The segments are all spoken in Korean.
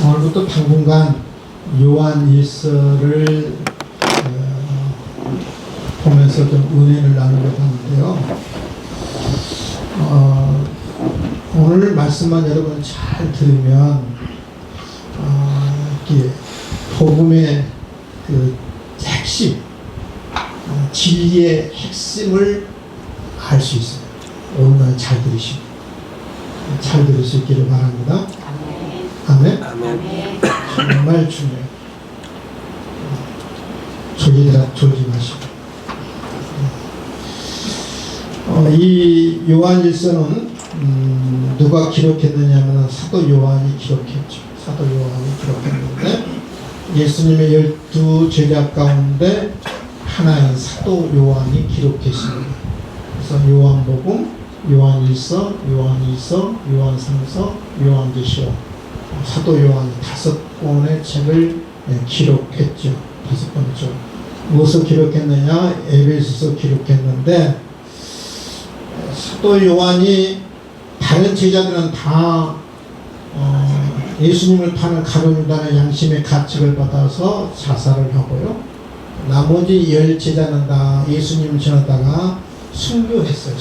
오늘부터 당분간 요한 일서를 보면서 좀 은혜를 나누려고 하는데요. 오늘 말씀만 여러분 잘 들으면 이렇게 복음의 그 핵심, 진리의 핵심을 알 수 있어요. 오늘 잘 들으시고 잘 들을 수 있기를 바랍니다. 아멘. 아멘. 정말 중요해요. 졸지 마시고. 이 요한일서는 누가 기록했느냐면 사도 요한이 기록했죠. 사도 요한이 기록했는데 예수님의 12제자 가운데 하나인 사도 요한이 기록했습니다. 그래서 요한복음, 요한일서, 요한이서, 요한상서, 요한계시록 사도 요한이 5권의 책을 기록했죠. 5권이죠. 무엇을 기록했느냐? 에베소서 기록했는데 사도 요한이 다른 제자들은 다 예수님을 파는 가룟유다의 양심의 가책을 받아서 자살을 하고요. 나머지 10제자는 다 예수님을 전하다가 순교했어요.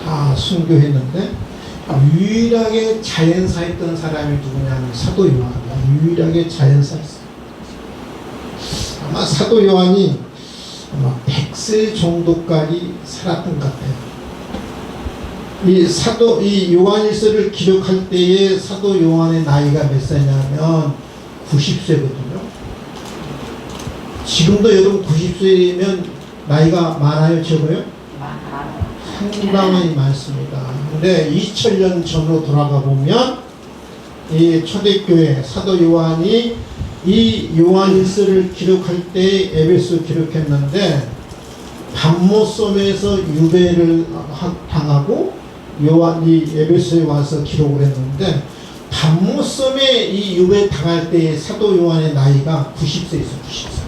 다 순교했는데 유일하게 자연사했던 사람이 누구냐면 사도 요한이야. 유일하게 자연사했어요. 아마 사도 요한이 아마 100세 정도까지 살았던 것 같아요. 이 요한일서를 기록할 때에 사도 요한의 나이가 몇 세냐면 90세거든요. 지금도 여러분 90세면 나이가 많아요, 적어요? 상당히 많습니다. 근데 2000년 전으로 돌아가 보면 이 초대교회 사도 요한이 이 요한일서를 기록할 때 에베소 기록했는데 밤모섬에서 유배를 당하고 요한이 에베소에 와서 기록을 했는데 밤모섬에 이 유배 당할 때 사도 요한의 나이가 90세였어요. 90세.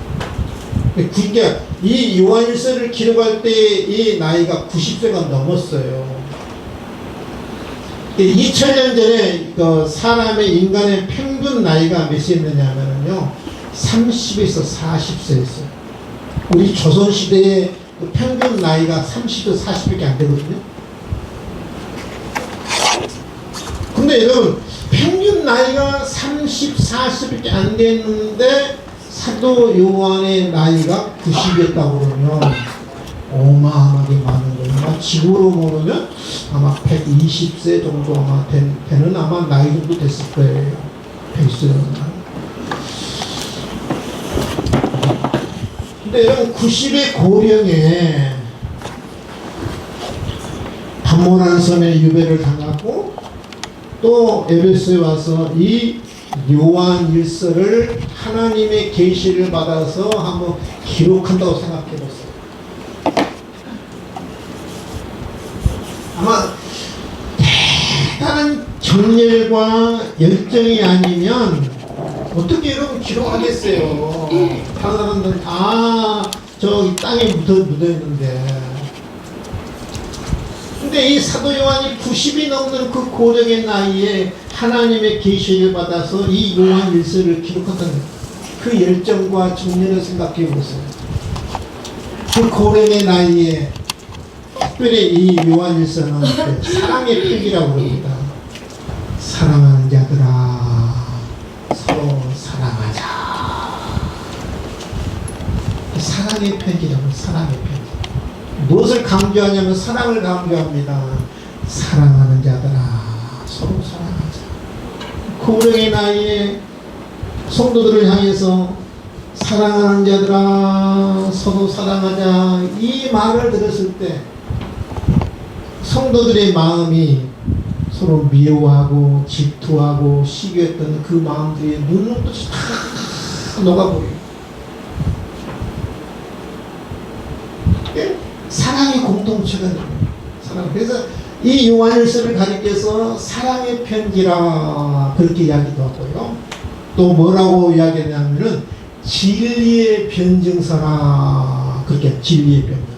그러니까 이 요한일서를 기록할 때 이 나이가 90세가 넘었어요. 2000년 전에 그 사람의 인간의 평균 나이가 몇이었느냐면요 30에서 40세였어요. 우리 조선시대의 그 평균 나이가 30에서 40밖에 안 되거든요. 근데 여러분 평균 나이가 30, 40밖에 안 됐는데 사도 요한의 나이가 90이었다고 그러면 어마어마하게 많은 거예요. 지구로 모르면 아마 120세 정도 아마 되는 아마 나이 정도 됐을 거예요. 120세. 근데 여러분 90의 고령에 밤모란 섬에 유배를 당하고 또 에베소에 와서 이 요한일서를 하나님의 계시를 받아서 한번 기록한다고 생각해 보세요. 아마 대단한 정열과 열정이 아니면 어떻게 여러분 기록하겠어요. 다른 사람들은 다 저기 땅에 묻어있는데. 근데 이 사도 요한이 90이 넘는 그 고령의 나이에 하나님의 계시를 받아서 이 요한일서를 기록한다는 그 열정과 정열을 생각해 보세요. 그 고령의 나이에 특별히 이 요한일서는 사랑의 편지라고 합니다. 사랑하는 자들아 서로 사랑하자. 사랑의 편지라고. 사랑의 편지. 무엇을 강조하냐면 사랑을 강조합니다. 사랑하는 자들아 서로 사랑하자. 고령의 나이에 성도들을 향해서 사랑하는 자들아 서로 사랑하자 이 말을 들었을 때 성도들의 마음이 서로 미워하고 질투하고 시기했던 그 마음들이 눈물도 다 녹아버려요. 사랑의 공동체가 돼요. 그래서 이 요한일서를 가리켜서 사랑의 편지라 그렇게 이야기도 하고요. 또 뭐라고 이야기하냐면은 진리의 변증서라 그렇게 진리의 변증.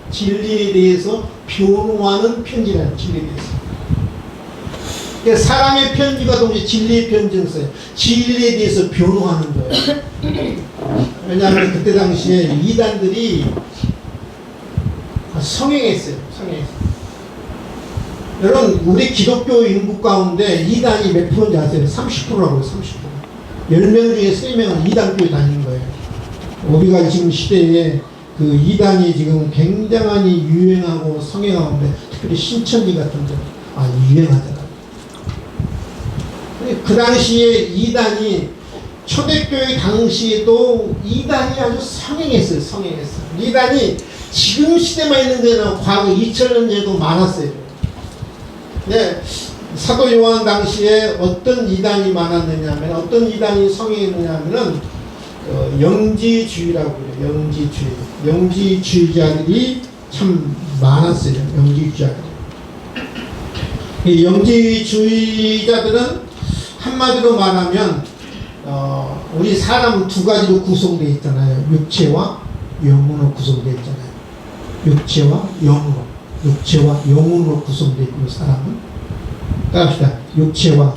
진리에 대해서 변호하는 편지라는 진리에 대해서. 그러니까 사랑의 편지가 동시에 진리의 편지였어요. 진리에 대해서 변호하는 거예요. 왜냐하면 그때 당시에 이단들이 성행했어요. 성행했어요. 여러분, 우리 기독교 인구 가운데 이단이 몇 프로인지 아세요? 30%라고요. 30%. 10명 중에 3명은 이단교에 다니는 거예요. 우리가 지금 시대에 그 이단이 지금 굉장히 유행하고 성행하는데, 특별히 신천지 같은 데 유행하잖아요. 그 당시에 이단이, 초대교회 당시에도 이단이 아주 성행했어요. 성행했어요. 이단이 지금 시대만 있는 데는 과거 2000년 전에도 많았어요. 네, 사도 요한 당시에 어떤 이단이 많았느냐면, 어떤 이단이 성행했느냐면은 영지주의라고 해요. 영지주의. 영지주의자들이 참 많았어요. 영지주의자들. 이 영지주의자들은 한마디로 말하면 우리 사람은 두 가지로 구성되어 있잖아요. 육체와 영으로 구성되어 있잖아요. 육체와 영으로. 육체와 영혼으로 구성되어 있고 사람은 따라합시다. 육체와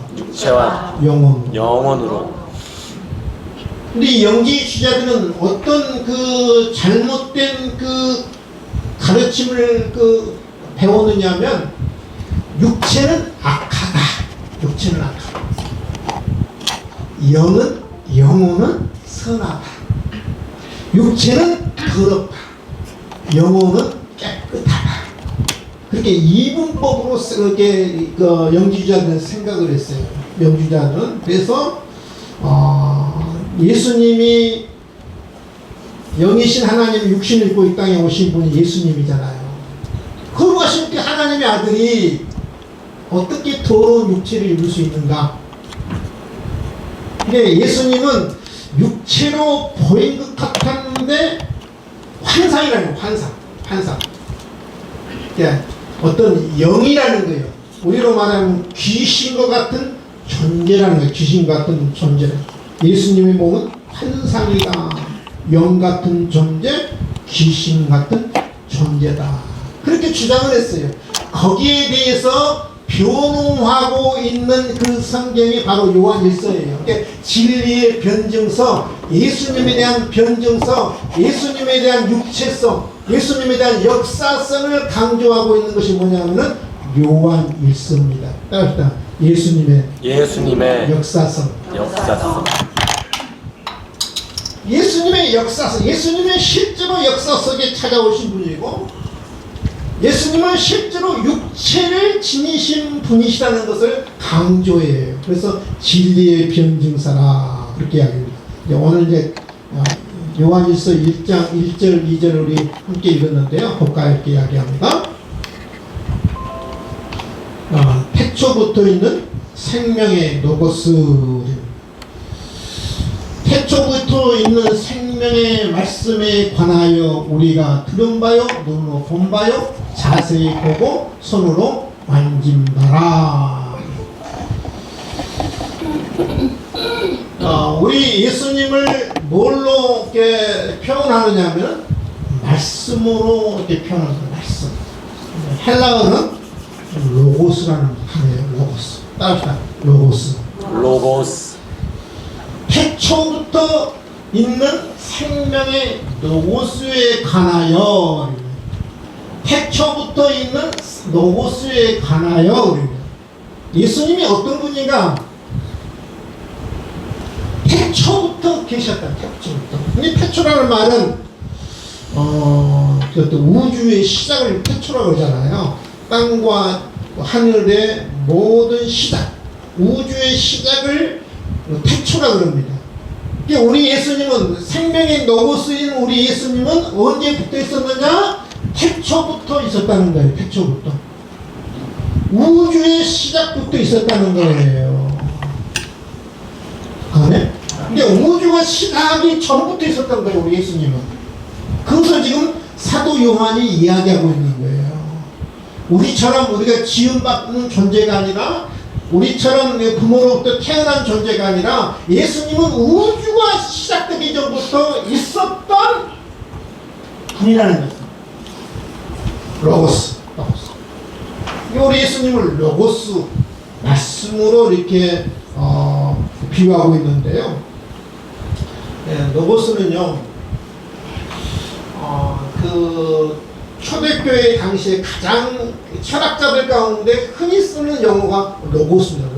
영혼으로. 근데 이 영지주의자들은 어떤 그 잘못된 그 가르침을 배웠느냐면 육체는 악하다. 육체는 악하다. 영혼은 선하다. 육체는 더럽다. 영혼은 깨끗하다. 그렇게 이분법으로 이렇게 영지주의자들은 생각을 했어요. 영지주의자들은. 그래서 예수님이 영이신 하나님 육신을 입고 이 땅에 오신 분이 예수님이잖아요. 거룩하신 그 하나님의 아들이 어떻게 더러운 육체를 입을 수 있는가? 근데 예수님은 육체로 보인 것 같았는데 환상이라는 거예요. 환상. 예, 어떤 영이라는 거예요. 우리로 말하면 귀신과 같은 존재라는 거예요. 귀신과 같은 존재. 예수님의 몸은 환상이다. 영 같은 존재, 귀신 같은 존재다. 그렇게 주장을 했어요. 거기에 대해서 변호하고 있는 그 성경이 바로 요한일서예요. 그러니까 진리의 변증서, 예수님에 대한 변증서, 예수님에 대한 육체성, 예수님에 대한 역사성을 강조하고 있는 것이 뭐냐면은 요한일서입니다. 따라합시다. 예수님의 역사성. 예수님의 역사성, 예수님은 실제로 역사 속에 찾아오신 분이고, 예수님은 실제로 육체를 지니신 분이시라는 것을 강조해요. 그래서 진리의 변증사라 그렇게 이야기합니다. 오늘 이제 요한일서 1장 1절 2절 우리 함께 읽었는데요. 볼까요? 이렇게 이야기합니다. 태초부터 있는 생명의 로고스. 태초부터 있는 생명의 말씀에 관하여 우리가 들은 바요, 눈으로 본 바요, 자세히 보고 손으로 만진 바라. 우리 예수님을 뭘로 이렇게 표현하느냐면 말씀으로 이렇게 표현합니다. 말씀. 헬라어는 로고스라는 단어예요. 로고스. 따라합시다. 로고스. 태초부터 있는 생명의 로고스에 관하여, 태초부터 있는 로고스에 관하여. 예수님이 어떤 분인가? 태초부터 계셨다. 태초부터. 근데 태초라는 말은 우주의 시작을 태초라고 그러잖아요. 땅과 하늘의 모든 시작, 우주의 시작을 태초라고 그럽니다. 우리 예수님은, 생명의 로고스인 우리 예수님은 언제부터 있었느냐? 태초부터 있었다는 거예요. 태초부터. 우주의 시작부터 있었다는 거예요. 아멘? 근데 우주가 시작하기 전부터 있었다는 거예요. 우리 예수님은. 그것을 지금 사도 요한이 이야기하고 있는 거예요. 우리처럼 우리가 지음받는 존재가 아니라, 우리처럼 부모로부터 태어난 존재가 아니라, 예수님은 우주가 시작되기 전부터 있었던 분이라는 거죠. 로고스. 우리 예수님을 로고스, 말씀으로 이렇게 비유하고 있는데요. 로고스는요, 그 초대교회 당시에 가장 철학자들 가운데 흔히 쓰는 용어가 로고스입니다.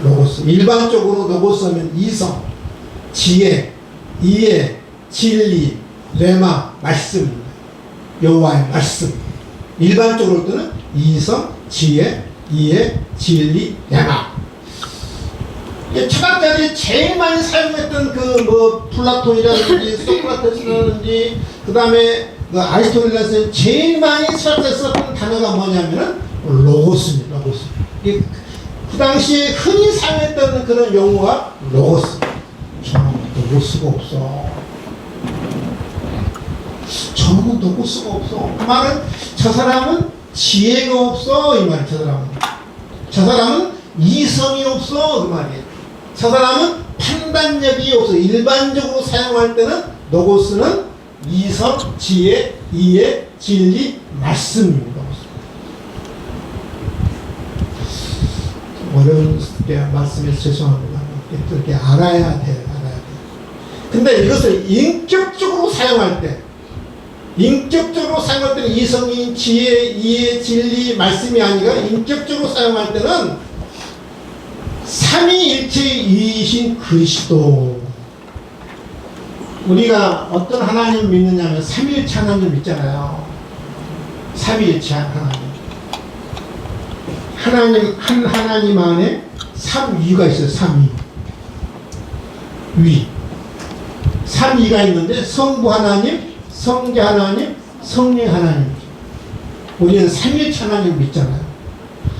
로고스. 일반적으로 로고스는 이성, 지혜, 이해, 진리, 레마, 말씀입니다. 여호와의 말씀. 일반적으로 뜨는 이성, 지혜, 이해, 진리, 레마. 철학자들이 제일 많이 사용했던 플라톤이라든지 소크라테스라든지 그 다음에 아리스토텔레스 제일 많이 썼던 단어가 뭐냐면은 로고스입니다. 로고스. 그 당시에 흔히 사용했던 그런 용어가 로고스. 저는 로고스가 없어. 저는 로고스가 없어. 그 말은 저 사람은 지혜가 없어 이 말이에요. 저 사람은 이성이 없어 그 말이에요. 저 사람은 판단력이 없어. 일반적으로 사용할 때는 로고스는 이성, 지혜, 이해, 진리, 말씀입니다. 어려운 말씀에서 죄송합니다. 이렇게 알아야 돼요. 근데 이것을 인격적으로 사용할 때, 이성이 지혜, 이해, 진리, 말씀이 아니라 인격적으로 사용할 때는 삼위일체의 이이신 그리스도. 우리가 어떤 하나님 믿느냐면 삼위일체 하나님 믿잖아요. 삼위일체 하나님. 한 하나님 안에 삼위가 있어요. 삼위가 있는데 성부 하나님, 성자 하나님, 성령 하나님. 우리는 삼위일체 하나님 믿잖아요.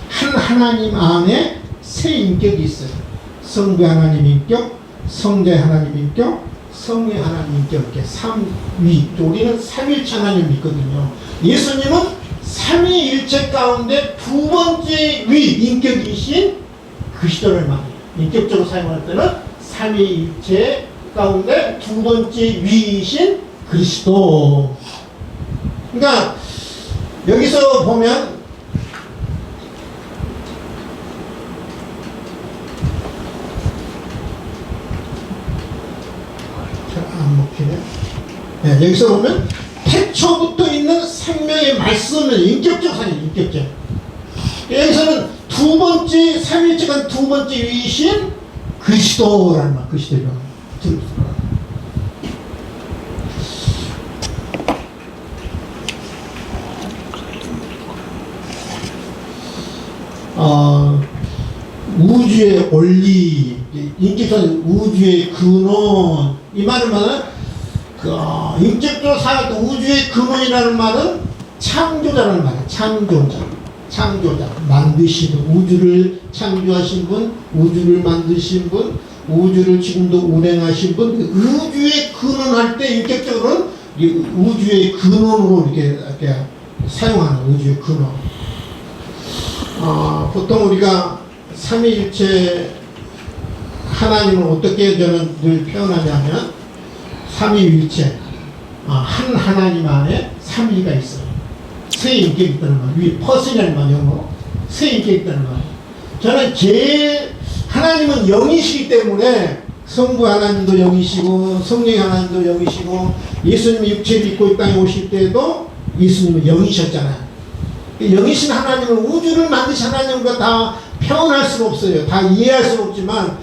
한 하나님 안에 세 인격이 있어요. 성부 하나님 인격, 성자 하나님 인격, 성령 하나님 인격, 이렇게 삼위. 우리는 삼위일체 하나님 믿거든요. 예수님은 삼위일체 가운데 두 번째 위 인격이신 그리스도를 말해요. 인격적으로 사용할 때는 삼위일체 가운데 두 번째 위이신 그리스도. 그러니까 여기서 보면 안 먹히네. 네, 여기서 보면 태초부터 있는 생명의 말씀은 인격적 사실, 인격적. 여기서는 두 번째, 삼위일체가 두 번째 위이신 그리스도라는 말, 그리스도라는 말. 우주의 원리, 인격적인 우주의 근원, 이 말은 인격적으로 살았던 우주의 근원이라는 말은 창조자라는 말이에요. 창조자. 만드시는, 우주를 창조하신 분, 우주를 만드신 분, 우주를 지금도 운행하신 분, 우주의 근원할 때 인격적으로는 우주의 근원으로 이렇게 사용하는 우주의 근원. 보통 우리가 삼위일체 하나님을 어떻게 저는 늘 표현하냐면 삼위일체, 한 하나님 안에 삼위가 있어요. 세 인격이 있다는 말, 위 퍼슨이라는 말, 영어로 세 인격이 있다는 말. 저는 제일 하나님은 영이시기 때문에 성부 하나님도 영이시고 성령 하나님도 영이시고 예수님이 육체를 입고 이 땅에 오실 때도 예수님은 영이셨잖아요. 영이신 하나님은 우주를 만드신 하나님과 다 표현할 수는 없어요. 다 이해할 수는 없지만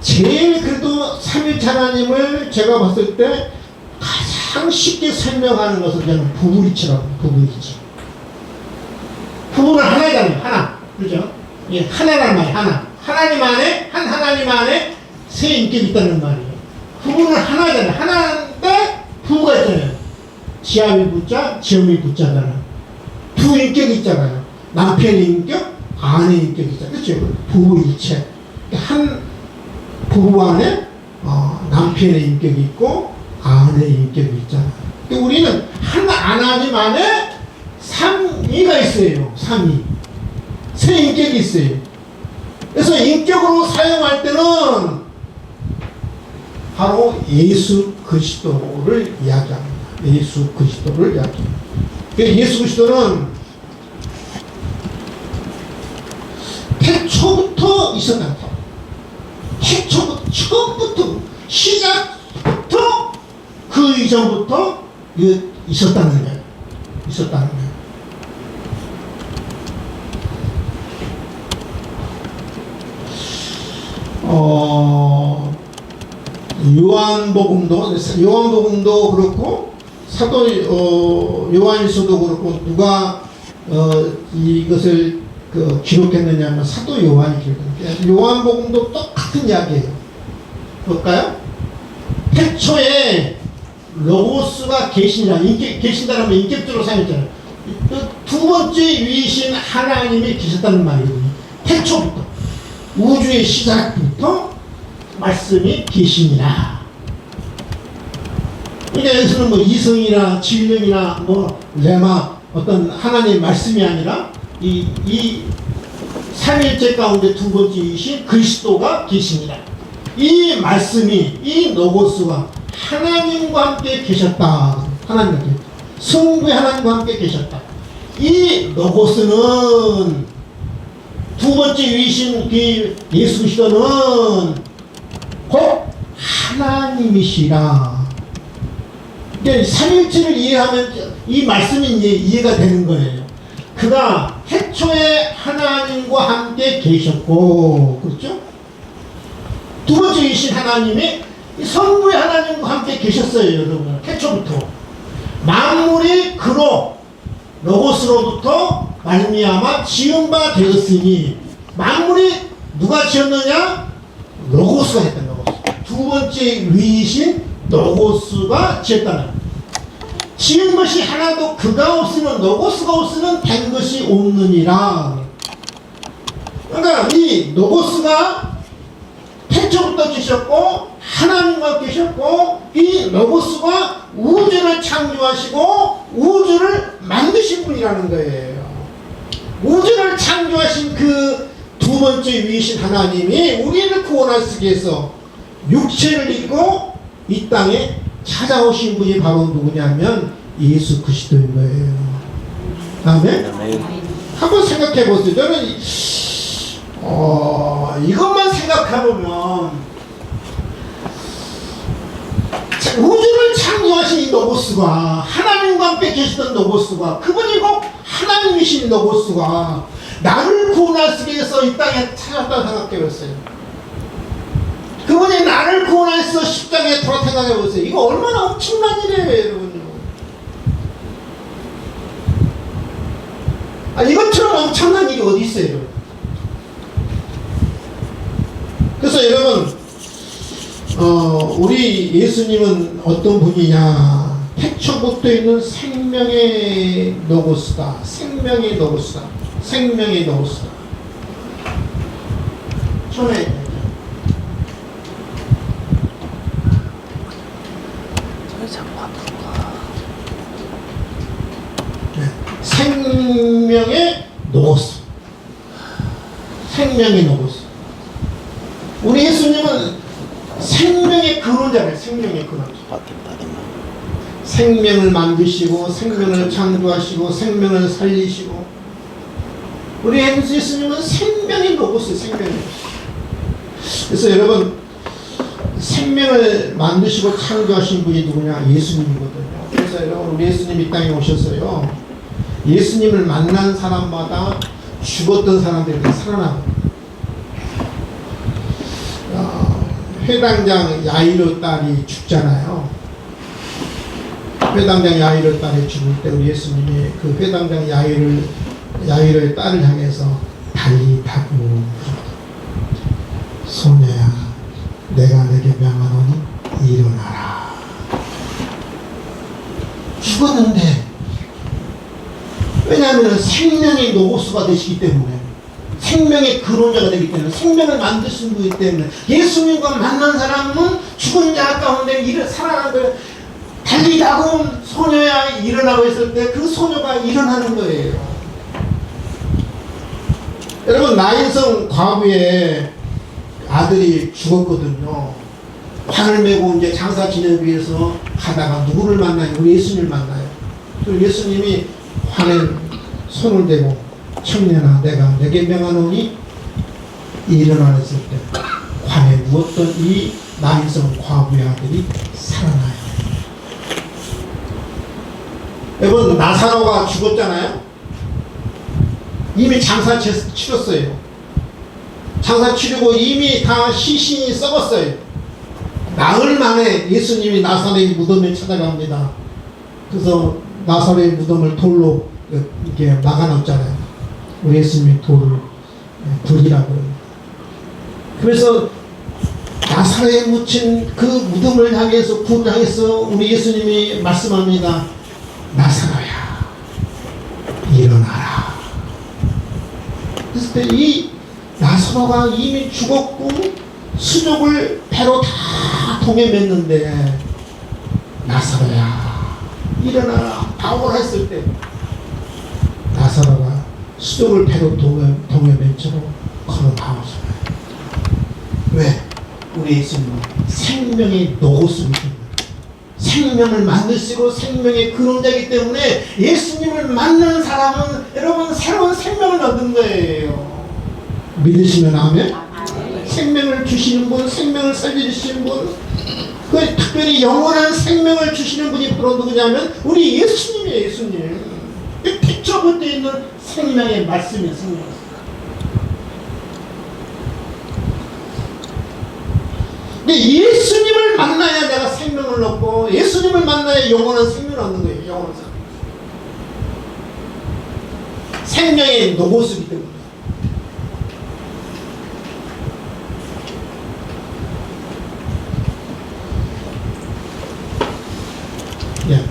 제일 그래도 삼위일체 하나님을 제가 봤을 때 가장 쉽게 설명하는 것은 저는 부부이치라고. 부부는 하나잖아요. 하나. 그죠? 예, 하나란 말이에요. 하나. 하나님 안에, 한 하나님 안에 세 인격이 있다는 말이에요. 부부는 하나잖아요. 하나인데 부부가 있잖아요. 지함이 부자, 지엄이 부자잖아요. 두 인격이 있잖아요. 남편의 인격, 아내의 인격이 있잖아요. 그렇죠? 부부일체. 한 부부 안에 남편의 인격이 있고 아내의 인격이 있잖아요. 우리는 한 하나님 안에 삼위가 있어요. 삼위. 세 인격이 있어요. 그래서 인격으로 사용할 때는 바로 예수 그리스도를 이야기합니다. 예수 그리스도를 이야기합니다. 예수 그리스도는 있었다는 거예요. 태초부터, 처음부터, 시작부터 그 이전부터 있었다는 거예요. 있었다는 거예요. 요한복음도 그렇고 사도 요한일서도 그렇고 누가 이것을 기록했느냐면 사도 요한이 기록했는데 요한복음도 똑같은 이야기예요. 볼까요? 태초에 로고스가 계신다라면 인격적으로 사용했잖아요. 두 번째 위이신 하나님이 계셨다는 말이거든요. 태초부터 우주의 시작부터 말씀이 계시니라. 그러니까 여기서는 뭐 이성이나 진령이나 뭐 레마 어떤 하나님의 말씀이 아니라 이 삼일체 가운데 두 번째이신 그리스도가 계십니다. 이 말씀이 이 로고스가 하나님과 함께 계셨다. 하나님과 성부의 하나님과 함께 계셨다. 이 로고스는 두 번째 위신 그 예수 그리스도는 곧 하나님이시라. 그러니까 삼일체를 이해하면 이 말씀이 이해가 되는 거예요. 그가 태초에 하나님과 함께 계셨고, 그렇죠? 두 번째 위신 하나님이 성부의 하나님과 함께 계셨어요, 여러분. 태초부터. 만물이 그로 로고스로부터 말미암아 지은 바 되었으니, 만물이 누가 지었느냐? 로고스가 했던 로고스. 두 번째 위이신 로고스가 지었다는. 지은 것이 하나도 그가 없으면 로고스가 없으면 된 것이 없느니라. 그러니까 이 로고스가 태초부터 계셨고 하나님과 계셨고 이 로고스가 우주를 창조하시고 우주를 만드신 분이라는 거예요. 우주를 창조하신 그 두 번째 위이신 하나님이 우리를 구원하시기 위해서 육체를 입고 이 땅에 찾아오신 분이 바로 누구냐면 예수 그리스도인 거예요. 아멘? 한번 생각해 보세요. 저는 이것만 생각해보면 우주를 창조하신 이 로고스가 하나님과 함께 계시던 로고스가 그분이고 하나님이신 로고스가 나를 구원하시기 위해서 이 땅에 찾았다고 생각해보세요. 그분이 나를 구원해서 십자가에 돌아 생각해보세요. 이거 얼마나 엄청난 일이에요, 여러분. 이것처럼 엄청난 일이 어디 있어요? 그래서 여러분, 우리 예수님은 어떤 분이냐? 태초부터 있는 생명의 로고스다. 생명의 로고스다. 생명의 로고스다. 처음에 생명의 로고스. 생명의 로고스. 우리 예수님은 생명의 근원자래요. 생명의 근원자. 생명을 만드시고 생명을 창조하시고 생명을 살리시고 우리 예수님은 생명의 로고스. 생명의 로고스. 그래서 여러분 생명을 만드시고 창조하신 분이 누구냐? 예수님이거든요. 그래서 여러분 우리 예수님 이 땅에 오셨어요. 예수님을 만난 사람마다 죽었던 사람들이 살아나고 회당장 야이로 딸이 죽잖아요. 회당장 야이로 딸이 죽을 때 우리 예수님이 그 회당장 야이로의 딸을 향해서 달리다고 소녀야 내가 내게 명하노니 일어나라. 죽었는데 왜냐하면 생명의 로고스가 되시기 때문에 생명의 근원자가 되기 때문에 생명을 만드신 분이기 때문에 예수님과 만난 사람은 죽은 자 가운데 살아난 거예요. 달리다고 소녀야 일어나고 있을 때 그 소녀가 일어나는 거예요. 여러분 나인성 과부의 아들이 죽었거든요. 관을 메고 이제 장사 지내기 위해서 가다가 누구를 만나요? 우리 예수님을 만나요. 그리고 예수님이 관에 손을 대고 청년아 내가 내게 명하노니 일어나서 때 관에 누웠던 이 남성 과부의 아들이 살아나요. 여러분, 나사로가 죽었잖아요. 이미 장사 치렀어요. 장사 치르고 이미 다 시신이 썩었어요. 나흘 만에 예수님이 나사로의 무덤에 찾아갑니다. 그래서 나사로의 무덤을 돌로 이렇게 막아놓잖아요. 예수님이 돌을 불이라고 합니다. 그래서 나사로에 묻힌 그 무덤을 향해서 불을 향해서 우리 예수님이 말씀합니다. 나사로야, 일어나라. 그랬을 때 이 나사로가 이미 죽었고 수족을 배로 다 동에 맸는데 나사로야, 일어나라 다오라 했을 때 나사로가 수족을 배로 동에 맨 채로 걸어 나오잖아요. 왜? 우리 예수님은 생명의 노고수이기 때문에, 생명을 만드시고 생명의 근원자이기 때문에 예수님을 만난 사람은 여러분 새로운 생명을 얻는 거예요. 믿으시면 아멘? 생명을 주시는 분, 생명을 살려주시는 분, 그 특별히 영원한 생명을 주시는 분이 바로 누구냐면 우리 예수님이에요. 예수님. 태초부터 있는 생명의 말씀이에요. 생명. 근데 예수님을 만나야 내가 생명을 얻고 예수님을 만나야 영원한 생명을 얻는 거예요. 영원한 생명. 생명의 노고수이기 때문에. 예.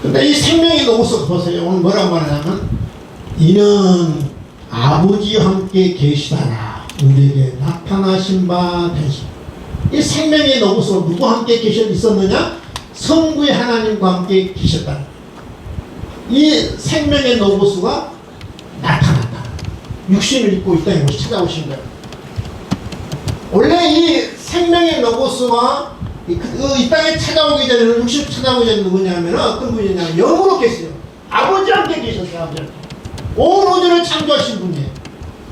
근데 이 생명의 노고수 보세요. 오늘 뭐라고 말하냐면 이는 아버지와 함께 계시다가 우리에게 나타나신 바 되시. 이 생명의 노고수가 누구와 함께 있었느냐? 성부의 하나님과 함께 계셨다. 이 생명의 노고수가 나타났다. 육신을 입고 이 땅에 찾아오신 거예요. 원래 이 생명의 노고수가 이 땅에 찾아오기 전에는, 육신 찾아오기 전에 누구냐면 어떤 분이냐면 영으로 계세요. 아버지와 함께 계셨어요. 아버지. 온 우주를 창조하신 분이에요.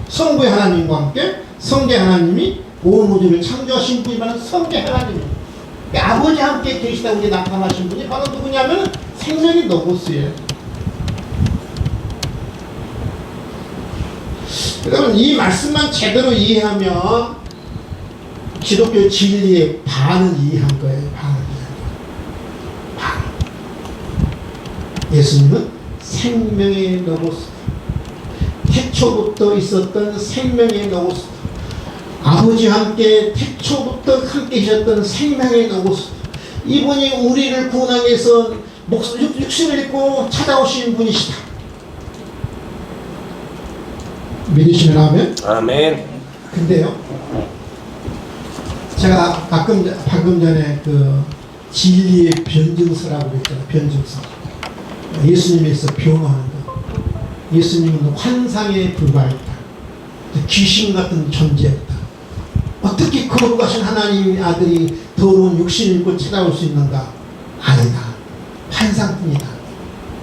성부의 하나님과 함께 성계 하나님이 온 우주를 창조하신 분이 바로 성계 하나님이에요. 아버지와 함께 계시다 우리 나타나신 분이 바로 누구냐면 생명의 노고스예요. 여러분, 이 말씀만 제대로 이해하면 기독교 진리의 반을 이해한 거예요. 반을 이해한 거예요. 반. 예수님은 생명의 노고스, 태초부터 있었던 생명의 노고스, 아버지와 함께 태초부터 함께 계셨던 생명의 노고스, 이분이 우리를 구원하기 위해서 육신을 입고 찾아오신 분이시다. 믿으시면 아멘? 아멘. 근데요, 제가 방금 전에 그 진리의 변증서라고 했잖아요. 변증서. 예수님에서 변화하는 것. 예수님은 환상에 불과했다. 귀신 같은 존재였다. 어떻게 거룩하신 하나님의 아들이 더러운 육신을 입고 찾아올 수 있는가? 아니다. 환상뿐이다.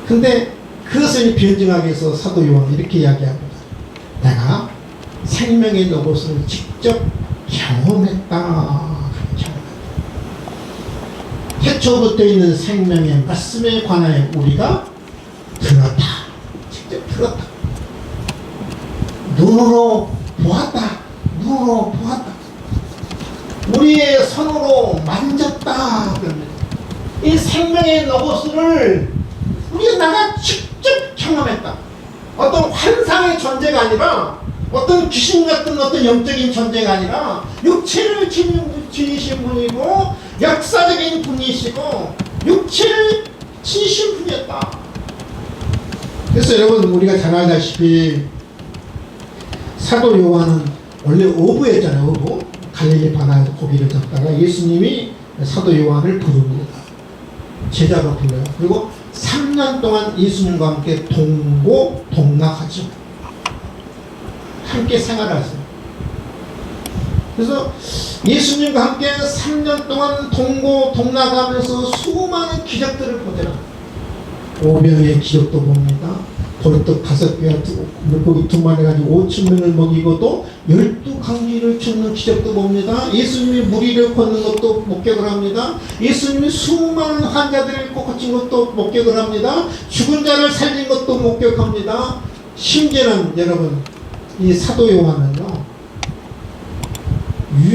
근데 그것을 변증하기 위해서 사도 요한은 이렇게 이야기합니다. 내가 생명의 노고스를 직접 경험했다. 태초부터 있는 생명의 말씀에 관하여 우리가 들었다. 직접 들었다. 눈으로 보았다. 눈으로 보았다. 우리의 손으로 만졌다. 이 생명의 노고스를 우리가 직접 경험했다. 어떤 환상의 존재가 아니라, 어떤 귀신 같은 어떤 영적인 존재가 아니라 육체를 지니신 분이고 역사적인 분이시고 육체를 지니신 분이었다. 그래서 여러분, 우리가 잘 알다시피 사도 요한은 원래 어부였잖아요. 어부. 갈릴리 바다에서 고기를 잡다가 예수님이 사도 요한을 부릅니다. 제자가 불러요. 그리고 3년 동안 예수님과 함께 동고동락하죠. 함께 생활하세요. 그래서 예수님과 함께 3년 동안 동고동락하면서 수많은 기적들을 보더라. 오병의 기적도 봅니다. 보리떡 5개와 물고기 2마리 가지고 5,000명을 먹이고도 12강쥐를 죽는 기적도 봅니다. 예수님이 무리를 걷는 것도 목격을 합니다. 예수님이 수많은 환자들을 고친 것도 목격을 합니다. 죽은 자를 살린 것도 목격합니다. 심지어는 여러분, 이 사도 요한은요,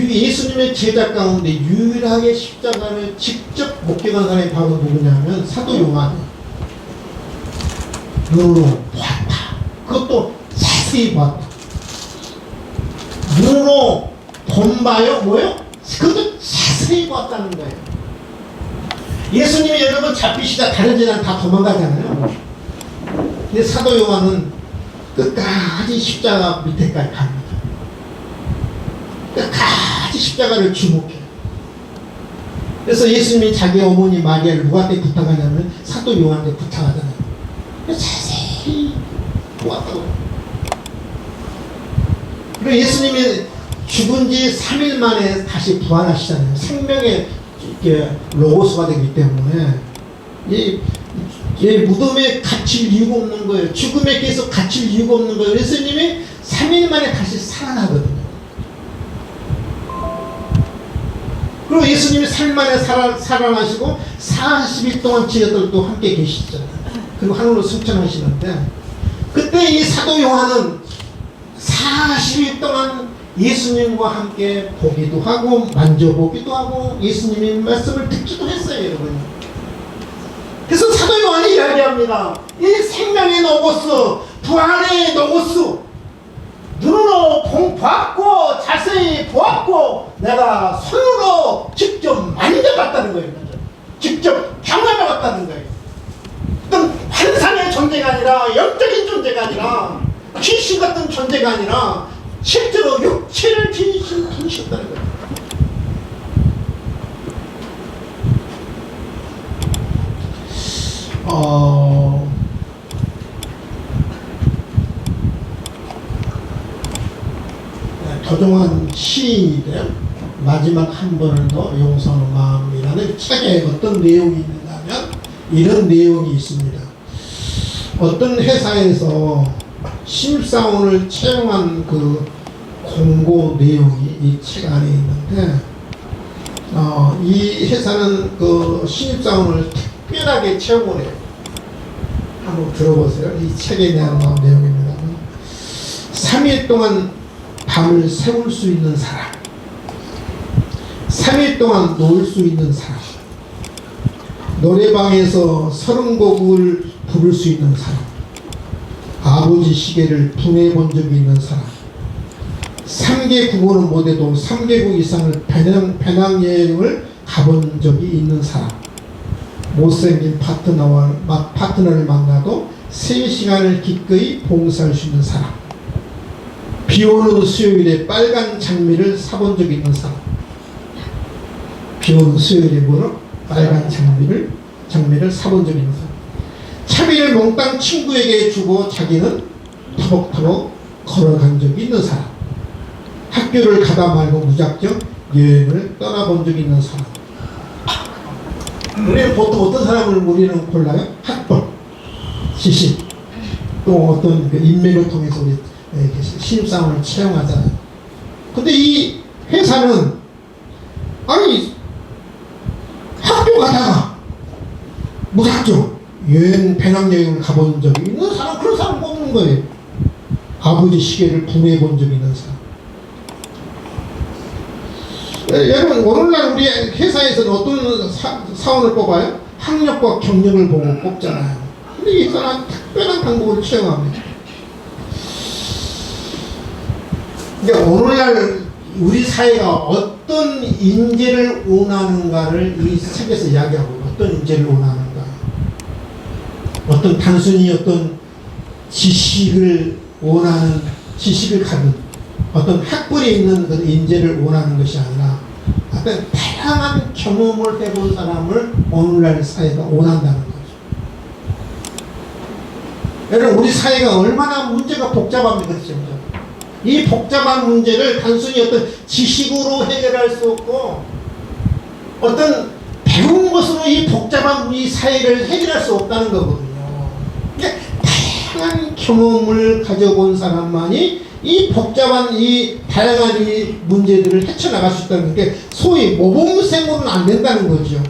예수님의 제자 가운데 유일하게 십자가를 직접 목격한 사람이 바로 누구냐면 사도 요한이에요. 눈으로 보았다. 그것도 자세히 보았다. 눈으로 본 바요? 뭐요? 그것도 자세히 보았다는 거예요. 예수님이 여러분 잡히시다 다른 제자는 다 도망가잖아요. 근데 사도 요한은 끝까지 십자가 밑에까지 갑니다. 끝까지 십자가를 주목해요. 그래서 예수님이 자기 어머니 마리아를 누구한테 부탁하냐면 사도 요한한테 부탁하잖아요. 자세히 보았다고. 그리고 예수님이 죽은 지 3일 만에 다시 부활하시잖아요. 생명의 로고스가 되기 때문에 이 무덤에 갇힐 이유가 없는 거예요. 죽음에 계속 갇힐 이유가 없는 거예요. 예수님이 3일 만에 다시 살아나거든요. 그리고 예수님이 3일 만에 살아나시고 40일 동안 지혜들도 함께 계시잖아요. 그리고 하늘로 승천하시는데, 그때 이 사도 요한은 40일 동안 예수님과 함께 보기도 하고 만져보기도 하고 예수님의 말씀을 듣기도 했어요, 여러분. 그래서 사도 요한이 이야기합니다. 이 생명의 노고스, 부활의 노고스, 눈으로 보았고 자세히 보았고 내가 손으로 직접 만져봤다는 거예요. 직접 경험해봤다는 거예요. 어떤 환상의 존재가 아니라, 영적인 존재가 아니라, 귀신 같은 존재가 아니라 실제로 육체를 지니신 분이셨다는 거예요. 도종환 시인인데요. 마지막 한 번을 더 용서하는 마음이라는 책에 어떤 내용이 있느냐면 이런 내용이 있습니다. 어떤 회사에서 신입사원을 채용한 그 공고 내용이 이 책 안에 있는데, 이 회사는 그 신입사원을 특별하게 채용을 해요. 한번 들어보세요. 이 책에 대한 내용입니다. 3일 동안 밤을 새울 수 있는 사람, 3일 동안 놀 수 있는 사람, 노래방에서 30곡을 부를 수 있는 사람, 아버지 시계를 분해본 적이 있는 사람, 3개 국어는 못해도 3개국 이상을 배낭여행을 가본 적이 있는 사람, 못생긴 파트너를 만나도 3시간을 기꺼이 봉사할 수 있는 사람, 비오는 수요일에 빨간 장미를 사본 적이 있는 사람, 비오는 수요일에 뭐로? 빨간 장미를 사본 적이 있는 사람, 차비를 몽땅 친구에게 주고 자기는 터벅터벅 걸어간 적이 있는 사람, 학교를 가다 말고 무작정 여행을 떠나본 적이 있는 사람. 우리는 보통 어떤 사람을 우리는 골라요? 학벌, 지식, 또 어떤 그 인맥을 통해서 우리 신입사원을 채용하잖아요. 근데 이 회사는 아니 학교 가다가 무작정 배낭여행을 가본 적이 있는 사람, 그런 사람 뽑는 거예요. 아버지 시계를 분해본 적이 있는 사람. 여러분, 오늘날 우리 회사에서는 어떤 사원을 뽑아요? 학력과 경력을 보고 뽑잖아요. 근데 이 사람 특별한 방법으로 채용합니다. 그러니까 오늘날 우리 사회가 어떤 인재를 원하는가를 이 책에서 이야기하고, 어떤 인재를 원하는가, 어떤 단순히 어떤 지식을 가진 어떤 학벌이 있는 그 인재를 원하는 것이 아니라 어떤 다양한 경험을 해본 사람을 오늘날 사회가 원한다는 거죠. 여러분, 우리 사회가 얼마나 문제가 복잡합니까? 이 복잡한 문제를 단순히 어떤 지식으로 해결할 수 없고, 어떤 배운 것으로 이 복잡한 이 사회를 해결할 수 없다는 거거든요. 그러니까 다양한 경험을 가져본 사람만이 이 복잡한 이 다양한 이 문제들을 헤쳐나갈 수 있다는 게 소위 모범생으로는 안 된다는 거죠.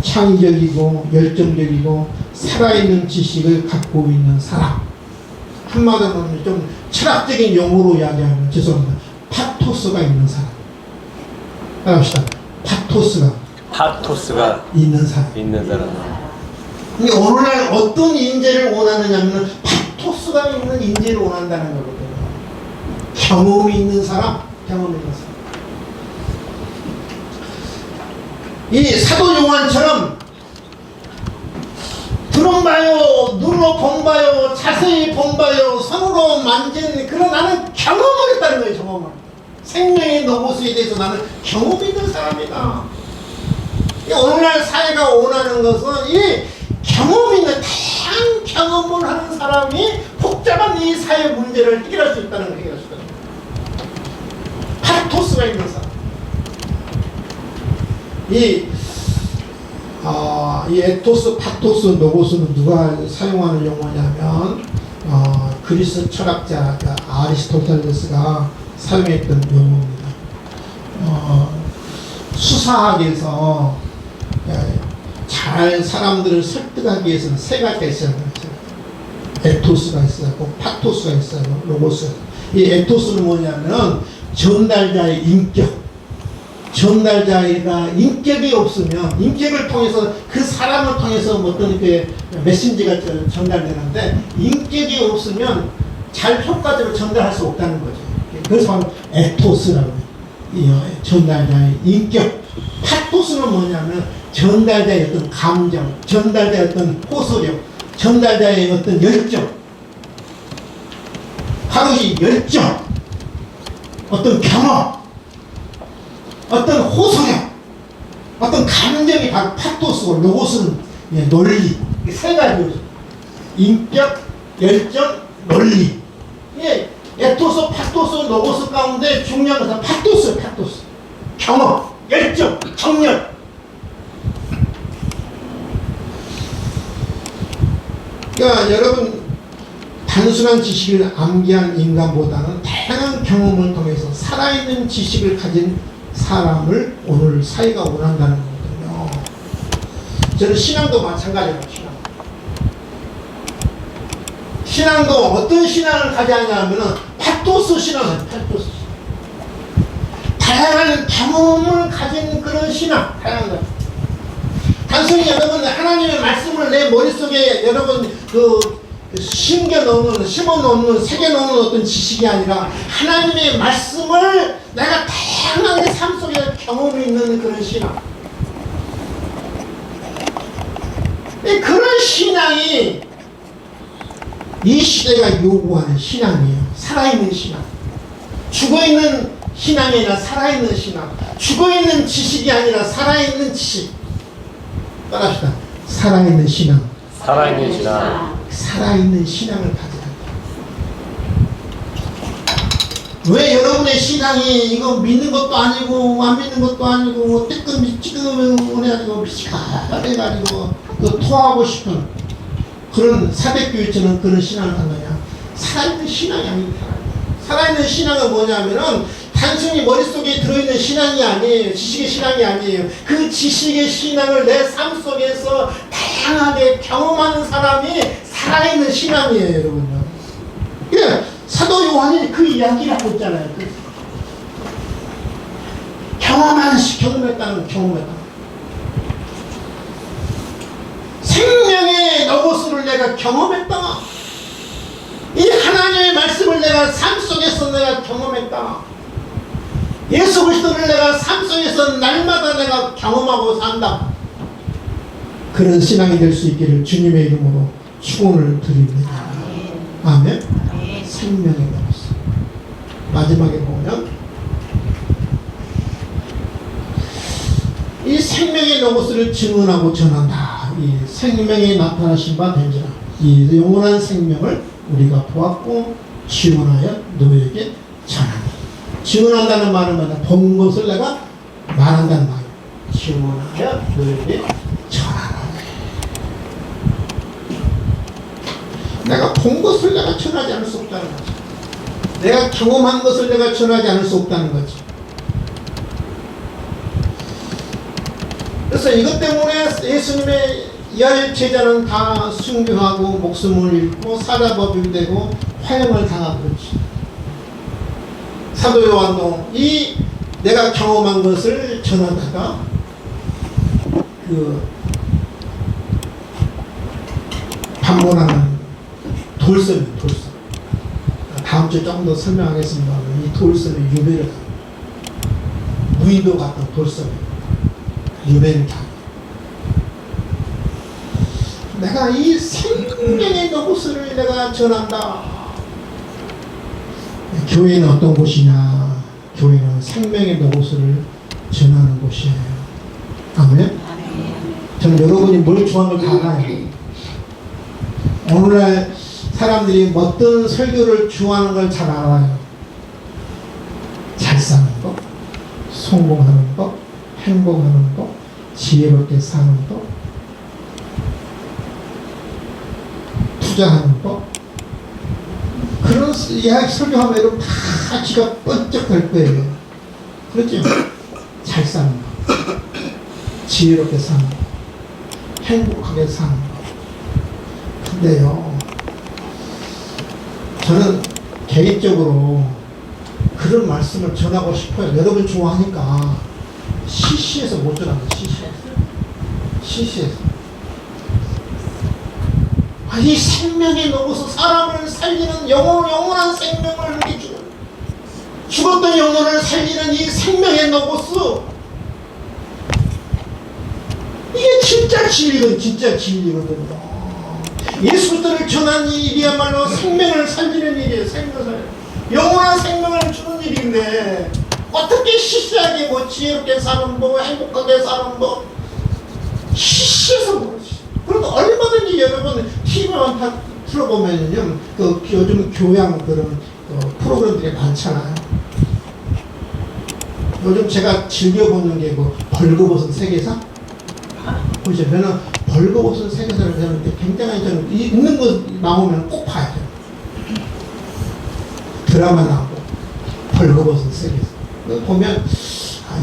창의적이고 열정적이고 살아있는 지식을 갖고 있는 사람. 한마디로는 좀 철학적인 용어로 이야기하면 죄송합니다. 파토스가 있는 사람. 따라합시다. 파토스가 있는 사람. 근데 오늘날 어떤 인재를 원하느냐면 파토스가 있는 인재를 원한다는 거거든요. 경험이 있는 사람. 이 사도 요한처럼 들어봐요, 눈으로 본봐요, 자세히 본봐요, 손으로 만진 그런 나는 경험을 했다는 거예요. 경험을. 생명의 노고스에 대해서 나는 경험이 있는 사람이다. 오늘날 사회가 원하는 것은 이 경험 있는 다양한 경험을 하는 사람이 복잡한 이 사회 문제를 해결할 수 있다는 걸 해결할 수 있다는 거예요. 파토스가 있는 사람. 이 에토스, 파토스, 노고스는 누가 사용하는 용어냐면 그리스 철학자 아리스토텔레스가 사용했던 용어입니다. 수사학에서 잘 사람들을 설득하기 위해서는 세 가지가 있어야 돼요. 에토스가 있어요, 파토스가 있어요, 로고스가 있어요. 이 에토스는 뭐냐면 전달자의 인격. 전달자가 인격이 없으면 인격을 통해서 그 사람을 통해서 어떤 그 메시지가 전달되는데 인격이 없으면 잘 효과적으로 전달할 수 없다는 거죠. 그래서 에토스라고 해요. 전달자의 인격. 파토스는 뭐냐면 전달자의 어떤 감정, 전달자의 어떤 호소력, 전달자의 어떤 열정. 바로 이 열정, 어떤 경험, 어떤 호소력, 어떤 감정이 바로 파토스고 로고스는 논리. 세 가지죠. 인격, 열정, 논리. 에토스, 파토스, 로고스 가운데 중요한 것은 파토스. 경험, 열정, 정력. 그러니까 여러분 단순한 지식을 암기한 인간보다는 다양한 경험을 통해서 살아있는 지식을 가진 사람을 오늘 사회가 원한다는 거거든요. 저는 신앙도 마찬가지예요. 신앙도 어떤 신앙을 가져야냐면은 파토스 신앙은 파토스. 다양한 경험을 가진 그런 신앙. 다양한 것. 단순히 여러분 하나님의 말씀을 내 머릿속에 여러분 심어 놓는 새겨 놓는 어떤 지식이 아니라 하나님의 말씀을 내가 다양하게 삶 속에 경험이 있는 그런 신앙. 그런 신앙이 이 시대가 요구하는 신앙이에요. 살아있는 신앙. 죽어있는 신앙이 아니라 살아있는 신앙. 죽어있는 지식이 아니라 살아있는 지식. 따라합시다. 살아있는 신앙. 살아있는 신앙을 가져야 돼. 왜 여러분의 신앙이 이거 믿는 것도 아니고 안 믿는 것도 아니고 뜨끔뜨끔 해가지고 미치가해가지고 토하고 싶은 그런 사대교회처럼 그런 신앙을 한 거냐? 살아있는 신앙이 아닙니다. 살아있는 신앙은 뭐냐면은 단순히 머릿속에 들어있는 신앙이 아니에요. 지식의 신앙이 아니에요. 그 지식의 신앙을 내 삶 속에서 다양하게 경험하는 사람이 살아있는 신앙이에요, 여러분요. 예, 사도 요한이 그 이야기를 하고 있잖아요. 경험했다는. 생명의 노고스를 내가 경험했다. 이 하나님의 말씀을 내가 삶 속에서 내가 경험했다. 예수 그리스도를 내가 삶 속에서 날마다 내가 경험하고 산다. 그런 신앙이 될 수 있기를 주님의 이름으로 축원을 드립니다. 아멘. 생명의 노고스. 마지막에 보면 이 생명의 노고스를 증언하고 전한다. 이 생명이 나타나신 바 된지라. 이 영원한 생명을 우리가 보았고 지원하여 너에게 전한다. 지원한다는 말은 뭐냐? 본 것을 내가 말한다는 말이에요. 지원하여 너에게 전하라. 내가 본 것을 내가 전하지 않을 수 없다는 거지. 내가 경험한 것을 내가 전하지 않을 수 없다는 거지. 그래서 이것 때문에 예수님의 열 제자는 다 순교하고 목숨을 잃고 사자법이 되고 화형을 당하고 그렇지. 사도 요한도 이 내가 경험한 것을 전하다가 그 반문하는 돌섬. 다음 주에 조금 더 설명하겠습니다. 이 돌섬에 유배를 가. 무인도 같은 돌섬에 유배를 가. 내가 이 생명의 노고스를 내가 전한다. 교회는 어떤 곳이냐? 교회는 생명의 노고스를 전하는 곳이에요. 아멘? 저는 여러분이 뭘 좋아하는 걸 다 알아요. 오늘날 사람들이 어떤 설교를 좋아하는 걸 잘 알아요. 잘 사는 것, 성공하는 것, 행복하는 것, 지혜롭게 사는 것, 투자하는 것. 그런 이야기 설교하면 여러분 다 귀가 번쩍 될 거예요. 그렇죠? 잘 사는 것, 지혜롭게 사는 것, 행복하게 사는 것. 근데요, 저는 개인적으로 그런 말씀을 전하고 싶어요. 여러분 좋아하니까. CC에서 못 전합니다. CC에서. 이 생명에 녹아서 사람을 살리는 영원한 생명을 주는, 죽었던 영혼을 살리는 이 생명의 녹아서, 이게 진짜 진리거든요. 예수 그리스도를 전한 이 일이야말로 생명을 살리는 일이에요. 영원한 생명을 주는 일인데, 어떻게 시시하게 지혜롭게 사는 행복하게 사는 시시해서 모르지. 그래도 얼마든지 여러분 TV만 틀어보면요, 요즘 교양 그런 프로그램들이 많잖아요. 요즘 제가 즐겨보는 게 벌거벗은 세계사? 보시죠. 저는 벌거벗은 세계사를 배우는데 굉장히 저는 있는 거 나오면 꼭 봐야 돼요. 드라마 나오고 벌거벗은 세계사. 보면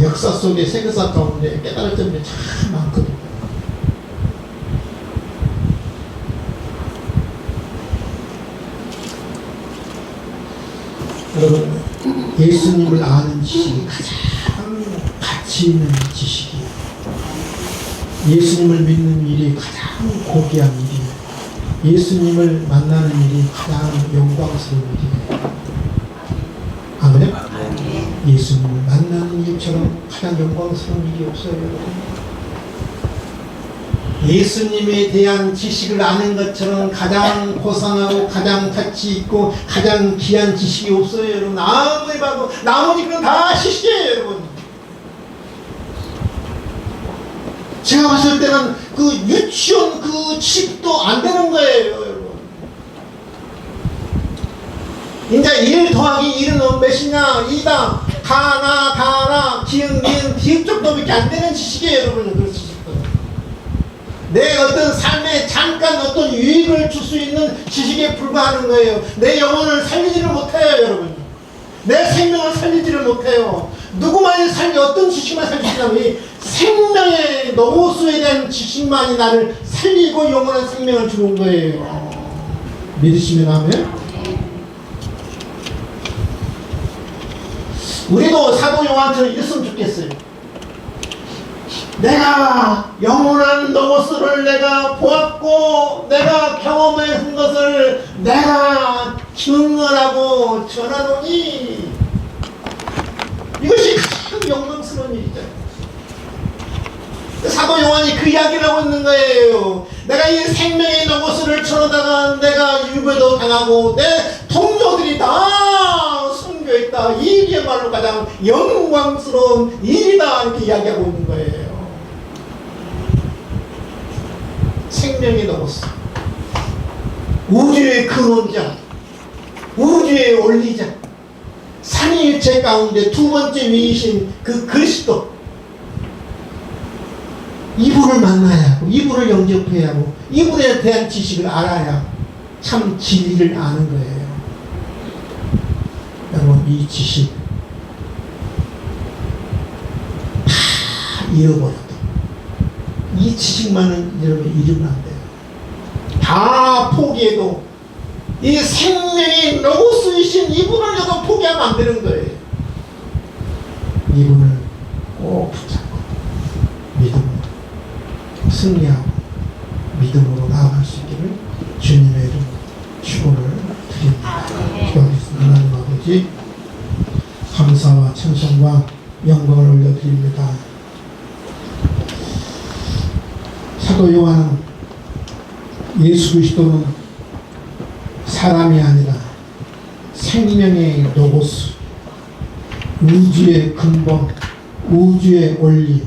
역사 속의 세계사 가운데 깨달을 점이 참 많거든요. 여러분, 예수님을 아는 지식이 가장 가치 있는 지식이에요. 예수님을 믿는 일이 가장 고귀한 일이에요. 예수님을 만나는 일이 가장 영광스러운 일이에요. 아멘? 예수님을 만나는 일처럼 가장 영광스러운 일이 없어요, 여러분. 예수님에 대한 지식을 아는 것처럼 가장 고상하고 가장 가치 있고 가장 귀한 지식이 없어요, 여러분. 아무리 봐도 나머지 건 다 시시해요, 여러분. 제가 봤을 때는 그 유치원 그 칩도 안 되는 거예요, 여러분. 이제 1 더하기 1은 몇이냐? 2다. 다나, 기흥, 디귿 쪽도밖에 안 되는 지식이에요, 여러분. 그 지식은. 내 어떤 삶에 잠깐 어떤 유익을 줄 수 있는 지식에 불과하는 거예요. 내 영혼을 살리지를 못해요, 여러분. 내 생명을 살리지를 못해요. 누구만이 어떤 지식만 살리냐면 이 생명의 노고수에 대한 지식만이 나를 살리고 영원한 생명을 주는 거예요. 믿으시면 하면? 우리도 사도 요한처럼 이랬으면 좋겠어요. 내가 영원한 노고수를 내가 보았고 내가 경험한 것을 내가 증언하고 전하노니, 이것이 가장 영광스러운 일이죠. 사도 요한이 그 이야기를 하고 있는 거예요. 내가 이 생명의 노고수를 전하다가 내가 유배도 당하고 내 동료들이 다 순교했다. 이 일이야말로 가장 영광스러운 일이다. 이렇게 이야기하고 있는 거예요. 생명의 노고수, 우주의 근원자, 우주의 원리자, 삼위일체 가운데 두 번째 위이신 그 그리스도, 이분을 만나야 하고 이분을 영접해야 하고 이분에 대한 지식을 알아야 하고 참 진리를 아는 거예요. 여러분, 이 지식 다 잃어버려도 이 지식만은 여러분 잃으면 안 돼요. 다 포기해도 이 생명의 로고스이신 이분을로도 포기하면 안 되는 거예요. 이분을 꼭 붙잡고 믿음으로 승리하고 믿음으로 나아갈 수 있기를 주님의 이름으로 축원을 드립니다. 기도하겠습니다. 하나님 아버지, 감사와 찬송과 영광을 올려드립니다. 사도 요한은 예수 그리스도는 사람이 아니라 생명의 로고스, 우주의 근본, 우주의 원리,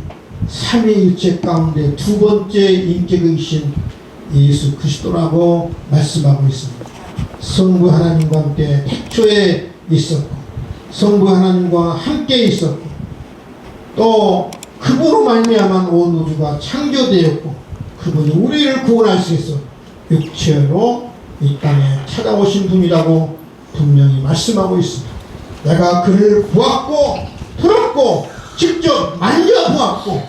삼위일체 가운데 두 번째 인격이신 예수 그리스도라고 말씀하고 있습니다. 성부 하나님과 함께 태초에 있었고 성부 하나님과 함께 있었고 또 그분으로 말미암아 온 우주가 창조되었고 그분이 우리를 구원할 수 있어 육체로 이 땅에 찾아오신 분이라고 분명히 말씀하고 있습니다. 내가 그를 보았고 들었고 직접 만져보았고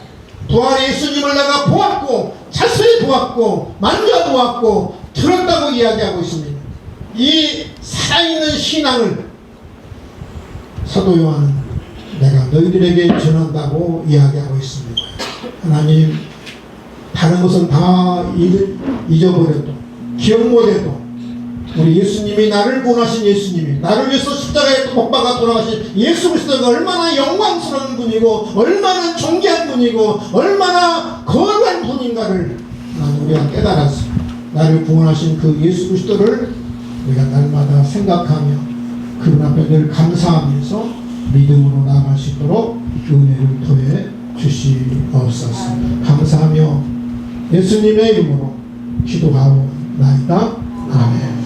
부활의 예수님을 내가 보았고 자세히 보았고 만져보았고 들었다고 이야기하고 있습니다. 이 살아있는 신앙을 사도 요한은 내가 너희들에게 전한다고 이야기하고 있습니다. 하나님, 다른 것은 다 잊어버려도 기억 못해도 우리 예수님이 나를 구원하신 예수님이 나를 위해서 십자가에 못 박아 돌아가신 예수 그리스도가 얼마나 영광스러운 분이고 얼마나 존귀한 분이고 얼마나 거룩한 분인가를 우리가 깨달았어. 나를 구원하신 그 예수 그리스도를 우리가 날마다 생각하며 그분 앞에 늘 감사하면서 믿음으로 나아갈 수 있도록 은혜를 토해 주시옵소서. 감사하며 예수님의 이름으로 기도하옵나이다. 아멘.